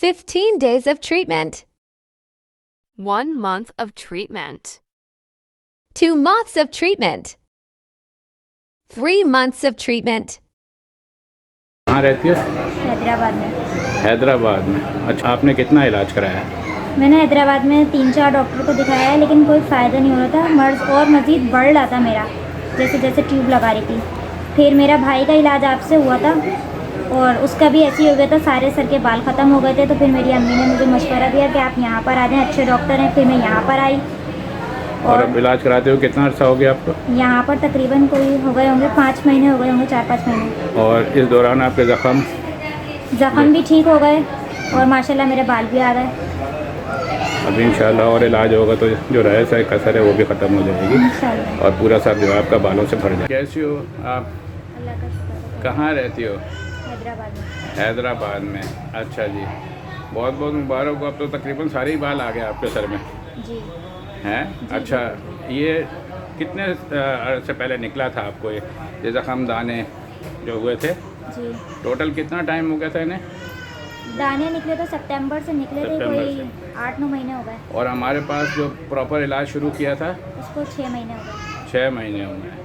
15 days of treatment. 1 month of treatment. 2 months of treatment. 3 months of treatment. कहाँ रहती हो? हैदराबाद में। हैदराबाद में। अच्छा, आपने कितना इलाज कराया है? मैंने हैदराबाद में 3-4 डॉक्टर को दिखाया है, लेकिन कोई फ़ायदा नहीं हो रहा था। मर्ज़ और मज़ीद बढ़ रहा था मेरा, जैसे जैसे ट्यूब लगा रही थी। फिर मेरा भाई का इलाज आपसे हुआ था और उसका भी ऐसे ही हो गया था, सारे सर के बाल ख़त्म हो गए थे। तो फिर मेरी अम्मी ने मुझे मशवरा दिया कि आप यहाँ पर आ जाएँ, अच्छे डॉक्टर हैं। फिर मैं यहाँ पर आई और अब इलाज कराते हो कितना अर्सा हो गया आपको? यहाँ पर तकरीबन कोई हो गए होंगे 5 महीने हो गए होंगे, 4-5 महीने। और इस दौरान आपके ज़ख़म भी ठीक हो गए और माशाल्लाह मेरे बाल भी आ गए। अब इंशाल्लाह और इलाज होगा तो जो रहस्य है, कसर है, वो भी ख़त्म हो जाएगी इंशाल्लाह। और पूरा सब जो है आपका बालों से भर जाए। कैसी हो आप? अल्लाह का शुक्र है। कहाँ रहती हो? हैदराबाद में। हैदराबाद में। अच्छा जी, बहुत बहुत मुबारक हो। अब तो तकरीबन सारे ही बाल आ गए आपके सर में जी। हैं? अच्छा, ये कितने अरसे पहले निकला था आपको ये ज़ख़म दाने जो हुए थे? जी, टोटल कितना टाइम हो गया था इन्हें? दाने निकले तो सितंबर से निकले थे, सितंबर कोई 8-9 महीने हो गए। और हमारे पास जो प्रॉपर इलाज शुरू किया था उसको 6 महीने हो गए। 6 महीने हो गए।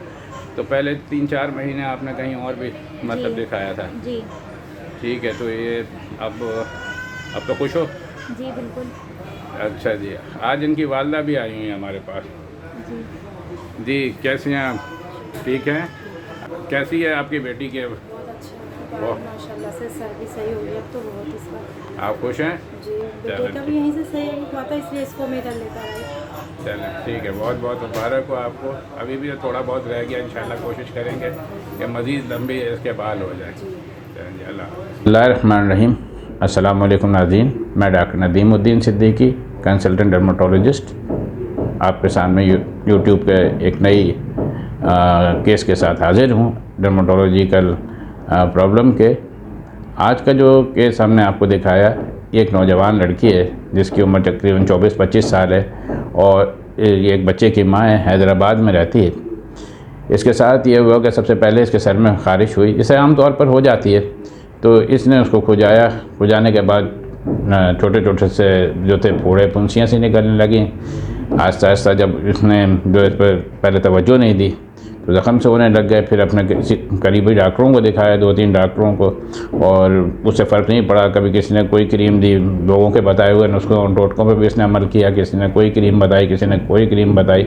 तो पहले 3-4 महीने आपने कहीं और भी मतलब जी। दिखाया था? जी ठीक है, तो ये अब तो खुश हो? जी बिल्कुल। अच्छा जी, आज इनकी वालदा भी आई हुई हैं हमारे पास। जी जी, कैसी हैं आप? ठीक हैं? कैसी है आपकी बेटी के? बहुत माशाल्लाह से सर भी सही हो गया, अब तो बहुत इसका। आप खुश हैं? जी, बेटे का भी यहीं से सही हुआ था, इसलिए इसको मैं इधर लेकर आई। चलें, ठीक है, बहुत बहुत मुबारक हो आपको। अभी भी थोड़ा बहुत रह गया, इंशाल्लाह कोशिश करेंगे कि मज़ीद लंबी इसके बाल हो जाए। चलें जी, बिस्मिल्लाहिर्रहमानिर्रहीम। अस्सलाम वालेकुम नाज़रीन, मैं doctor Nadimuddin Siddiqui, consultant dermatologist, आपके सामने यूट्यूब के एक नई केस के साथ हाजिर हूँ, डर्मेटोलॉजिकल प्रॉब्लम के। आज का जो केस हमने आपको दिखाया, ये एक नौजवान लड़की है जिसकी उम्र तकरीबन 24-25 साल है और ये एक बच्चे की माँ है, हैदराबाद में रहती है। इसके साथ ये हुआ कि सबसे पहले इसके सर में ख़ारिश हुई, जिसे आम तौर पर हो जाती है। तो इसने उसको खुजाने के बाद छोटे छोटे से जो थे फोड़े फुंसियाँ सी निकलने लगी। आहिस्ता आहिस्ता जब इसने जो इस पर पहले तवज्जो नहीं दी तो ज़ख़म से होने लग गए। फिर अपने किसी करीबी डॉक्टरों को दिखाया, 2-3 डॉक्टरों को, और उससे फ़र्क नहीं पड़ा। कभी किसी ने कोई क्रीम दी, लोगों के बताए हुए नुस्खों और टोटकों पर भी इसने अमल किया। किसी ने कोई क्रीम बताई, किसी ने कोई क्रीम बताई,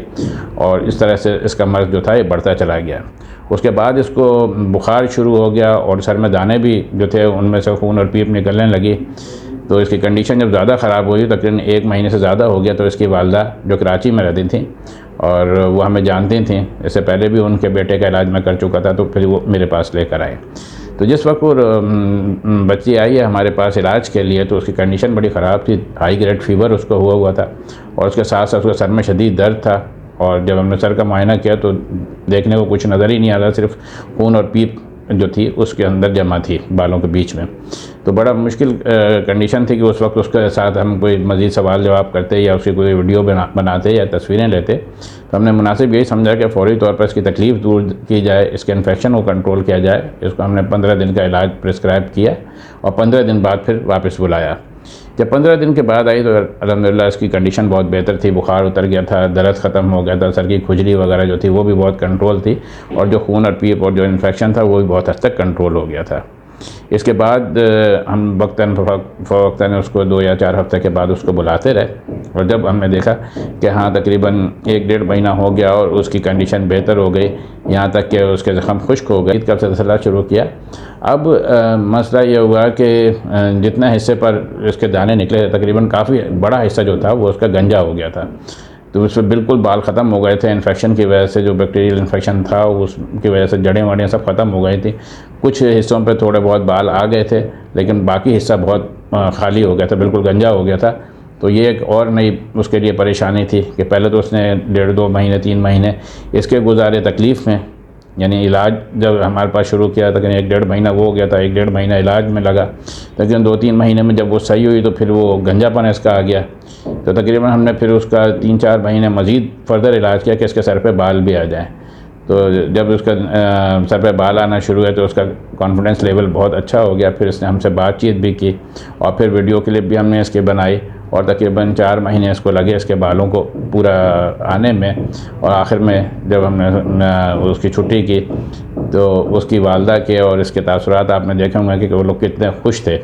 और इस तरह से इसका मर्ज़ जो था ये बढ़ता चला गया। उसके बाद इसको बुखार शुरू हो गया और सर में दाने भी जो थे उनमें से खून और पीप निकलने लगी। तो इसकी कंडीशन जब ज़्यादा ख़राब हुई, तकरीबन 1 महीने से ज़्यादा हो गया, तो इसकी वालदा जो कराची में रहती थी और वो हमें जानती थी, इससे पहले भी उनके बेटे का इलाज मैं कर चुका था, तो फिर वो मेरे पास लेकर आए। तो जिस वक्त वो बच्ची आई है हमारे पास इलाज के लिए, तो उसकी कंडीशन बड़ी ख़राब थी। हाई ग्रेड फ़ीवर उसको हुआ था और उसके साथ साथ उसके सर में शदीद दर्द था। और जब हमने सर का मुआयना किया तो देखने को कुछ नज़र ही नहीं आ रहा, सिर्फ खून और पीप जो थी उसके अंदर जमा थी बालों के बीच में। तो बड़ा मुश्किल कंडीशन थी कि उस वक्त उसके साथ हम कोई मज़ीद सवाल जवाब करते या उसकी कोई वीडियो बनाते या तस्वीरें लेते। तो हमने मुनासिब यही समझा कि फ़ौरी तौर पर इसकी तकलीफ़ दूर की जाए, इसके इन्फेक्शन को कंट्रोल किया जाए। इसको हमने 15 दिन का इलाज प्रिस्क्राइब किया और 15 दिन बाद फिर वापस बुलाया। जब 15 दिन के बाद आई तो अल्हम्दुलिल्लाह इसकी कंडीशन बहुत बेहतर थी। बुखार उतर गया था, दर्द ख़त्म हो गया था, सर की खुजली वगैरह जो थी वो भी बहुत कंट्रोल थी, और जो खून और पीप और जो इन्फेक्शन था वो भी बहुत हद तक कंट्रोल हो गया था। इसके बाद हम वक्तन फ़वक्तन उसको 2 या 4 हफ्ते के बाद उसको बुलाते रहे, और जब हमने देखा कि हाँ तकरीबन 1-1.5 महीना हो गया और उसकी कंडीशन बेहतर हो गई, यहाँ तक कि उसके ज़ख़म खुश्क हो गए, ईद का सिलसिला शुरू किया। अब मसला ये हुआ कि जितना हिस्से पर इसके दाने निकले, तकरीबन काफ़ी बड़ा हिस्सा जो था वो उसका गंजा हो गया था। तो उस पर बिल्कुल बाल ख़त्म हो गए थे। इन्फेक्शन की वजह से, जो बैक्टीरियल इन्फेक्शन था उसकी वजह से जड़ें वड़ें सब ख़त्म हो गई थी। कुछ हिस्सों पे थोड़े बहुत बाल आ गए थे, लेकिन बाकी हिस्सा बहुत खाली हो गया था, बिल्कुल गंजा हो गया था। तो ये एक और नई उसके लिए परेशानी थी कि पहले तो उसने 1.5-2 महीने 3 महीने इसके गुजारे तकलीफ़ में, यानी इलाज जब हमारे पास शुरू किया तकरीबन 1-1.5 महीना वो हो गया था, 1-1.5 महीना इलाज में लगा। तकरीबन 2-3 महीने में जब वो सही हुई तो फिर वो गंजापन इसका आ गया। तो तकरीबन हमने फिर उसका 3-4 महीने मज़ीद फर्दर इलाज किया कि इसके सर पे बाल भी आ जाएँ। तो जब उसका सर पे बाल आना शुरू हुआ तो उसका कॉन्फिडेंस लेवल बहुत अच्छा हो गया। फिर इसने हमसे बातचीत भी की और फिर वीडियो क्लिप भी हमने इसकी बनाई और तकरीबन 4 महीने इसको लगे इसके बालों को पूरा आने में। और आखिर में जब हमने उसकी छुट्टी की तो उसकी वालदा के और इसके तासुरात आपने देखे होंगे कि वो लोग कितने खुश थे।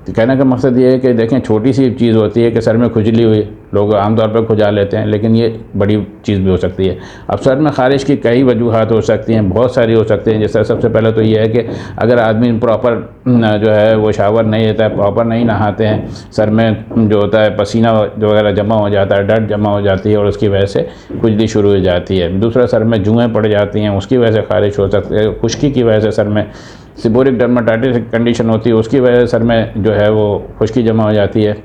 तो कहने का मकसद ये है कि देखें, छोटी सी चीज़ होती है कि सर में खुजली हुई, लोग आमतौर पर खुजा लेते हैं, लेकिन ये बड़ी चीज़ भी हो सकती है। अब सर में ख़ारिश की कई वजूहात हो सकती हैं, बहुत सारी हो सकती हैं। जैसे सबसे पहले तो ये है कि अगर आदमी प्रॉपर जो है वो शावर नहीं लेता है, प्रॉपर नहीं नहाते हैं, सर में जो होता है पसीना वगैरह जमा हो जाता है, डस्ट जमा हो जाती है और उसकी वजह से खुजली शुरू हो जाती है। दूसरा, सर में जुएँ पड़ जाती हैं, उसकी वजह से ख़ारिश हो सकती है। खुश्की की वजह से सर में सीबोरिक डर्माटाइटिस कंडीशन होती है, उसकी वजह से सर में जो है वो खुश्की जमा हो जाती है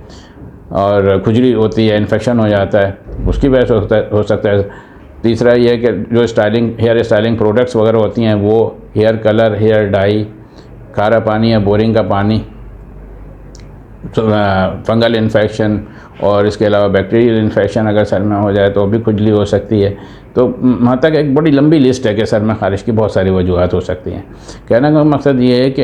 और खुजली होती है, इन्फेक्शन हो जाता है, उसकी वजह से हो सकता है। तीसरा ये है कि जो हेयर स्टाइलिंग प्रोडक्ट्स वगैरह होती हैं वो हेयर कलर, हेयर डाई, खारा पानी या बोरिंग का पानी, फंगल इन्फेक्शन और इसके अलावा बैक्टीरियल इन्फेक्शन अगर सर में हो जाए तो भी खुजली हो सकती है। तो वहाँ तक एक बड़ी लंबी लिस्ट है कि सर में ख़ारिश की बहुत सारी वजूहत हो सकती हैं। कहने का मकसद ये है कि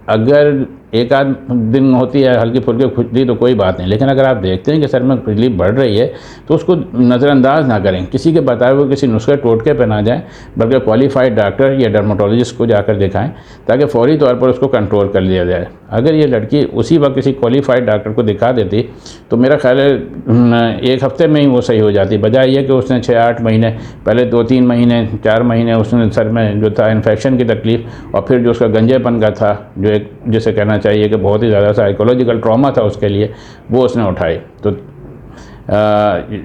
अगर एक आध दिन होती है हल्की फुल्की खुजली तो कोई बात नहीं, लेकिन अगर आप देखते हैं कि सर में खुजली बढ़ रही है तो उसको नज़रअंदाज ना करें, किसी के बताए हुए किसी नुस्खे टोटके पे ना जाएं, बल्कि क्वालिफाइड डॉक्टर या डर्माटोलॉजिस्ट को जाकर दिखाएं ताकि फ़ौरी तौर पर उसको कंट्रोल कर लिया जाए। अगर ये लड़की उसी वक्त किसी क्वालिफाइड डॉक्टर को दिखा देती तो मेरा ख्याल है 1 हफ़्ते में ही वो सही हो जाती, बजाय ये कि उसने 6-8 महीने पहले 2-3 महीने 4 महीने उसने सर में जो था इन्फेक्शन की तकलीफ़ और फिर जो उसका गंजेपन का था, जो एक जिसे कहना चाहिए कि बहुत ही ज़्यादा साइकोलॉजिकल ट्रॉमा था उसके लिए, वो उसने उठाई। तो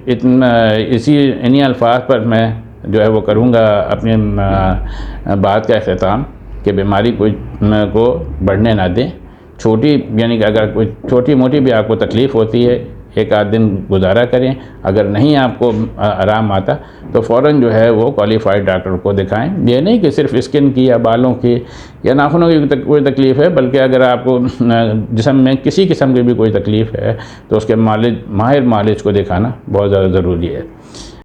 इन्हीं अल्फाज पर मैं जो है वो करूँगा अपनी बात का अख्ताम कि बीमारी को बढ़ने ना दें। छोटी यानी कि अगर कोई छोटी मोटी भी आपको तकलीफ़ होती है, 1 आध दिन गुजारा करें, अगर नहीं आपको आराम आता तो फ़ौरन जो है वो क्वालिफाइड डॉक्टर को दिखाएं। ये नहीं कि सिर्फ स्किन की या बालों की या नाखूनों की कोई तकलीफ़ है, बल्कि अगर आपको जिस्म में किसी किस्म की भी कोई तकलीफ़ है तो उसके माहिर मालिज को दिखाना बहुत ज़्यादा ज़रूरी है।